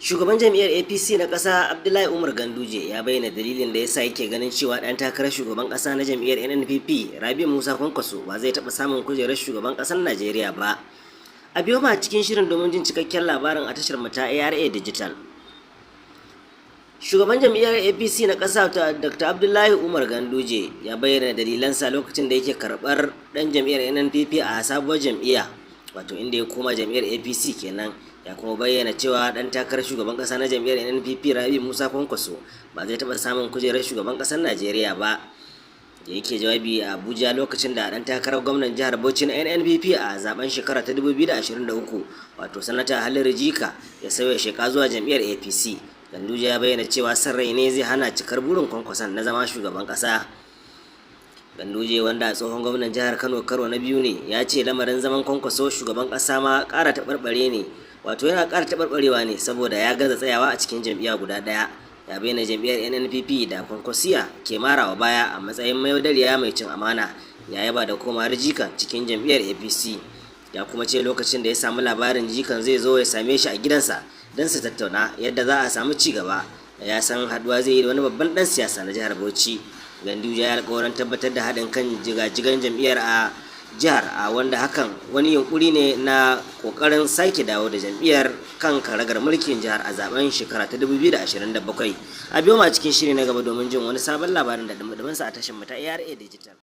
Shugaban jam'iyyar APC na ƙasa Abdullahi Umar Ganduje ya bayyana dalilin da yasa yake ganin cewa ɗan takarar shugaban ƙasa na jam'iyyar NNPP Rabi'u Musa Kwankwaso ba zai taɓa samun kujerar shugaban ƙasar Najeriya ba. A biyo ma cikin shirin domin jin cikakken labarin a tashar ta ARA Digital. Shugaban jam'iyyar APC na ƙasa Dr. Abdullahi Umar Ganduje ya bayyana dalilansa lokacin da yake karɓar ɗan jam'iyyar NNPP a sabuwar jam'iyya, wato inda ya koma jam'iyyar APC kenan. Ya kuma bayyana cewa dan takarar shugaban kasa na jam'iyyar NNPP Rabi'u Musa Kwankwaso ba zai taɓa samun kujerar shugaban kasar Najeriya ba. Da yake jawabi a Abuja lokacin da dan takarar gwamnan jihar Bauchi na NNPP a zaben shekara ta 2023 wato sanata Halliru Jika ya sauya sheka zuwa jam'iyyar APC, Ganduje ya bayyana cewa san rai ne zai hana cikar burin Kwankwason na zama shugaban kasa. Ganduje, wanda a tsohon gwamnan jihar Kano karo na biyu ne, ya ce lamarin zaman Kwankwaso shugaban kasa ma ƙara taɓarɓare ne, wato yana ƙara taɓarɓarewa ne saboda ya gaza tsayawa a cikin jam'iyya guda ɗaya. Ya bayyana jam'iyyar NNPP da Kwankwasiya ke marawa baya a matsayin mayaudariya mai cin amana. Ya yaba da komawar Jikan cikin jam'iyyar APC. Ya kuma ce lokacin da ya samu labarin Jikan zai zo ya same shi a gidansa don su tattauna yadda za a samu ci gaba, ya san haduwa zai yi da wani babban ɗan siyasa na jihar Bauchi. Ganduje ya alƙawarin tabbatar da haɗin kan jigajigan jam'iyyar a jihar, a wanda hakan wani yunkuri ne na kokarin sake dawo da jam'iyyar kan karagar mulkin jihar a zaben shekara ta 2027. A biyo ma cikin shiri na gaba domin jin wani sabon labarin da dumadumansa a tashin mu ta ARA Digital.